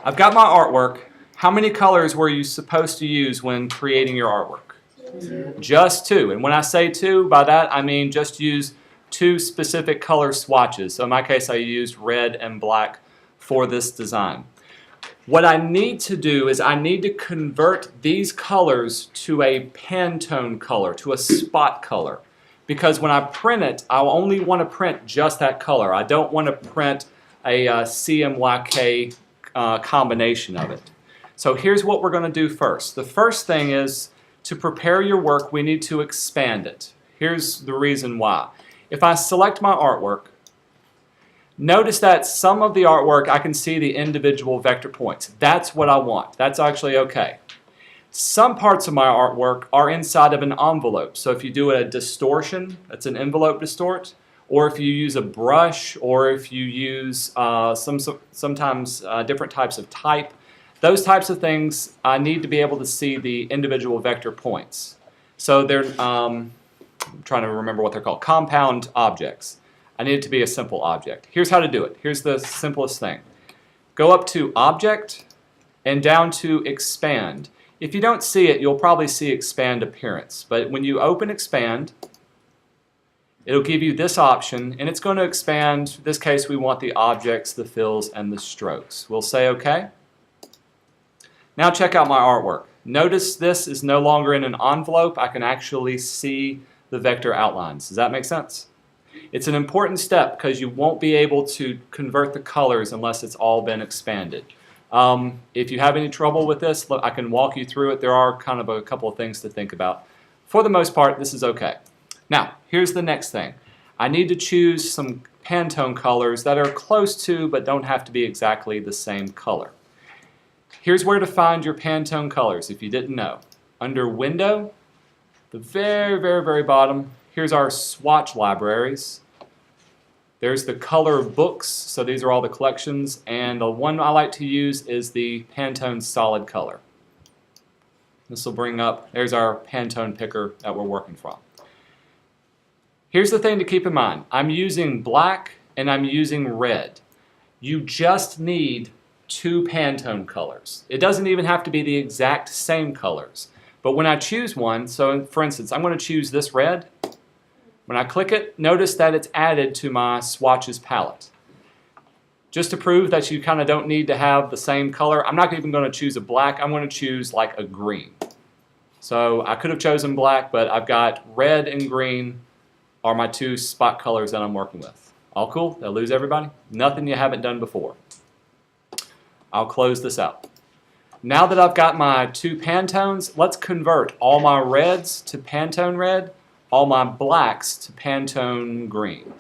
I've got my artwork. How many colors were you supposed to use when creating your artwork? Just two. And when I say two, by that I mean just use two specific color swatches. So in my case I used red and black for this design. What I need to do is I need to convert these colors to a Pantone color, to a spot color. Because when I print it, I only want to print just that color. I don't want to print a CMYK combination of it. So here's what we're going to do first. The first thing is, to prepare your work, we need to expand it. Here's the reason why. If I select my artwork, notice that some of the artwork I can see the individual vector points. That's what I want. That's actually okay. Some parts of my artwork are inside of an envelope. So if you do a distortion, that's an envelope distort, or if you use a brush, or if you use sometimes different types of type, those types of things I need to be able to see the individual vector points. So they're, I'm trying to remember what they're called, compound objects. I need it to be a simple object. Here's how to do it. Here's the simplest thing. Go up to Object and down to Expand. If you don't see it, you'll probably see Expand Appearance. But when you open Expand, it'll give you this option, and it's going to expand. In this case, we want the objects, the fills, and the strokes. We'll say OK. Now check out my artwork. Notice this is no longer in an envelope. I can actually see the vector outlines. Does that make sense? It's an important step because you won't be able to convert the colors unless it's all been expanded. If you have any trouble with this, I can walk you through it. There are kind of a couple of things to think about. For the most part, this is okay. Now, here's the next thing. I need to choose some Pantone colors that are close to but don't have to be exactly the same color. Here's where to find your Pantone colors if you didn't know. Under Window, the very bottom, here's our swatch libraries. There's the color books, so these are all the collections, and the one I like to use is the Pantone solid color. This will bring up, there's our Pantone picker that we're working from. Here's the thing to keep in mind. I'm using black and I'm using red. You just need two Pantone colors. It doesn't even have to be the exact same colors. But when I choose one, so for instance, I'm going to choose this red. When I click it, notice that it's added to my swatches palette. Just to prove that you kind of don't need to have the same color, I'm not even going to choose a black. I'm going to choose like a green. So I could have chosen black, but I've got red and green are my two spot colors that I'm working with. All cool? Did I lose everybody? Nothing you haven't done before. I'll close this out. Now that I've got my two Pantones, let's convert all my reds to Pantone red, all my blacks to Pantone green.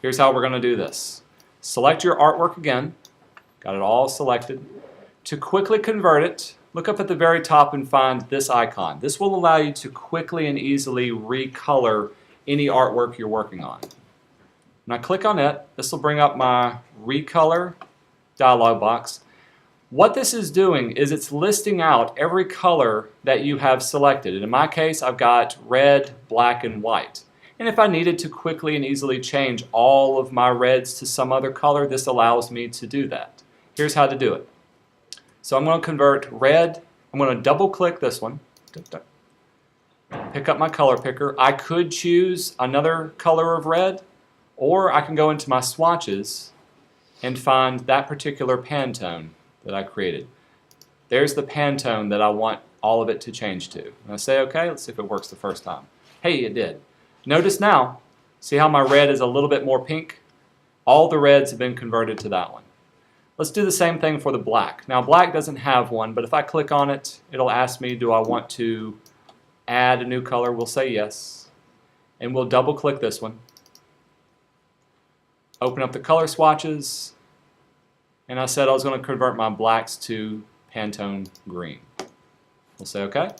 Here's how we're going to do this. Select your artwork again. Got it all selected. To quickly convert it, look up at the very top and find this icon. This will allow you to quickly and easily recolor any artwork you're working on. When I click on it, this will bring up my Recolor dialog box. What this is doing is it's listing out every color that you have selected. And in my case, I've got red, black, and white. And if I needed to quickly and easily change all of my reds to some other color, this allows me to do that. Here's how to do it. So I'm going to convert red. I'm going to double click this one. Pick up my color picker. I could choose another color of red, or I can go into my swatches and find that particular Pantone that I created. There's the Pantone that I want all of it to change to. And I say OK, let's see if it works the first time. Hey, it did. Notice now, see how my red is a little bit more pink? All the reds have been converted to that one. Let's do the same thing for the black. Now black doesn't have one, but if I click on it, it'll ask me, do I want to add a new color? We'll say yes. And we'll double click this one. Open up the color swatches. And I said I was going to convert my blacks to Pantone green. We'll say OK.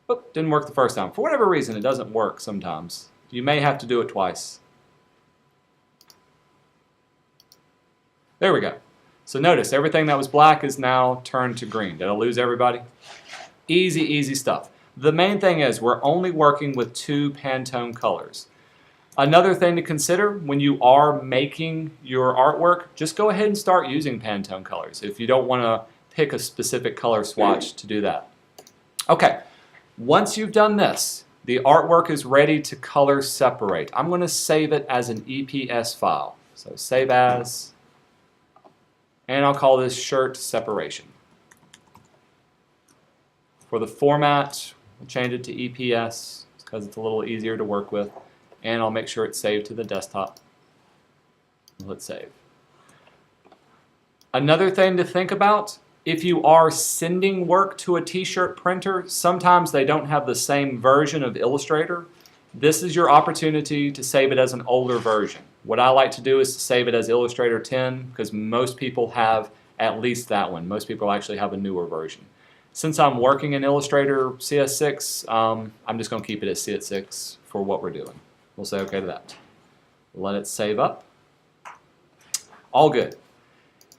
Oop, didn't work the first time. For whatever reason, it doesn't work sometimes. You may have to do it twice. There we go. So notice everything that was black is now turned to green. Did I lose everybody? Easy, easy stuff. The main thing is we're only working with two Pantone colors. Another thing to consider when you are making your artwork, just go ahead and start using Pantone Colors if you don't want to pick a specific color swatch to do that. Okay, once you've done this, the artwork is ready to color separate. I'm going to save it as an EPS file. So save as, and I'll call this shirt separation. For the format, we'll change it to EPS because it's a little easier to work with. And I'll make sure it's saved to the desktop. Let's save. Another thing to think about, if you are sending work to a t-shirt printer, sometimes they don't have the same version of Illustrator. This is your opportunity to save it as an older version. What I like to do is to save it as Illustrator 10 because most people have at least that one. Most people actually have a newer version. Since I'm working in Illustrator CS6, I'm just going to keep it as CS6 for what we're doing. We'll say OK to that. Let it save up. All good.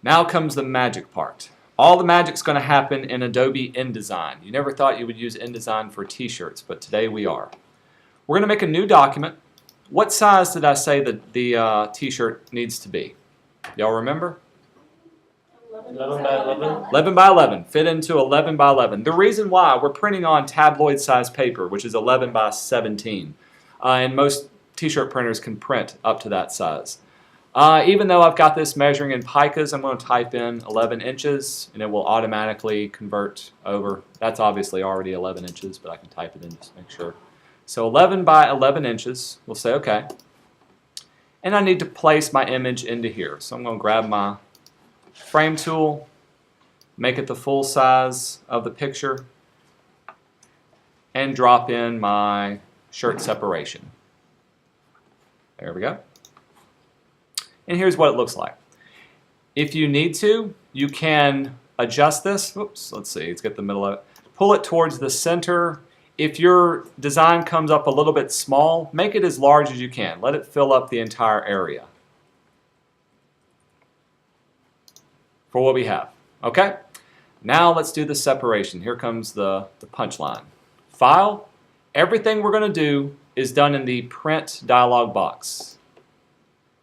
Now comes the magic part. All the magic's going to happen in Adobe Indesign. You never thought you would use Indesign for t-shirts, but today we are. We're going to make a new document. What size did I say that the t-shirt needs to be? Y'all remember? 11 by 11. 11 by 11. Fit into 11 by 11. The reason why, we're printing on tabloid size paper, which is 11 by 17. And most t-shirt printers can print up to that size. Even though I've got this measuring in picas, I'm going to type in 11 inches and it will automatically convert over. That's obviously already 11 inches, but I can type it in just to make sure. So 11 by 11 inches, we'll say OK. And I need to place my image into here. So I'm going to grab my frame tool, make it the full size of the picture, and drop in my shirt separation. There we go. And here's what it looks like. If you need to, you can adjust this. Oops, let's see, let's get the middle of it. Pull it towards the center. If your design comes up a little bit small, make it as large as you can. Let it fill up the entire area for what we have. Okay? Now let's do the separation. Here comes the punchline. File. Everything we're going to do is done in the print dialog box.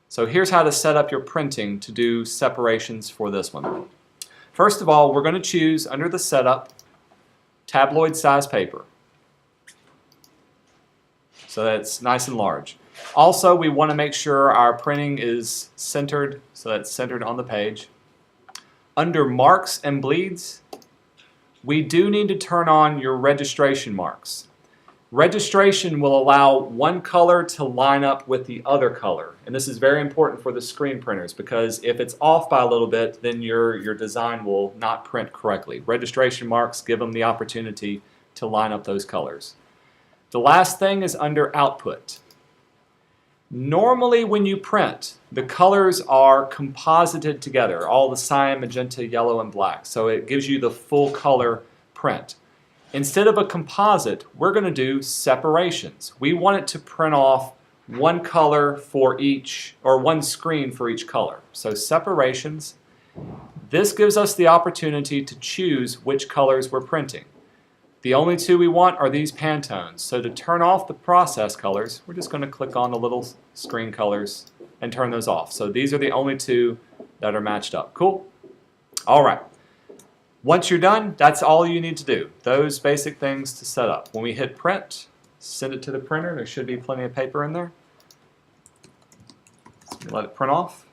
So here's how to set up your printing to do separations for this one. First of all, we're going to choose under the setup tabloid size paper. So that's nice and large. Also, we want to make sure our printing is centered, so that's centered on the page. Under marks and bleeds, we do need to turn on your registration marks. Registration will allow one color to line up with the other color. And this is very important for the screen printers because if it's off by a little bit, then your design will not print correctly. Registration marks give them the opportunity to line up those colors. The last thing is under output. Normally when you print, the colors are composited together, all the cyan, magenta, yellow, and black. So it gives you the full color print. Instead of a composite, we're going to do separations. We want it to print off one color for each, or one screen for each color. So separations. This gives us the opportunity to choose which colors we're printing. The only two we want are these Pantones. So to turn off the process colors, we're just going to click on the little screen colors and turn those off. So these are the only two that are matched up. Cool? All right. Once you're done, that's all you need to do. Those basic things to set up. When we hit print, send it to the printer. There should be plenty of paper in there. Let it print off.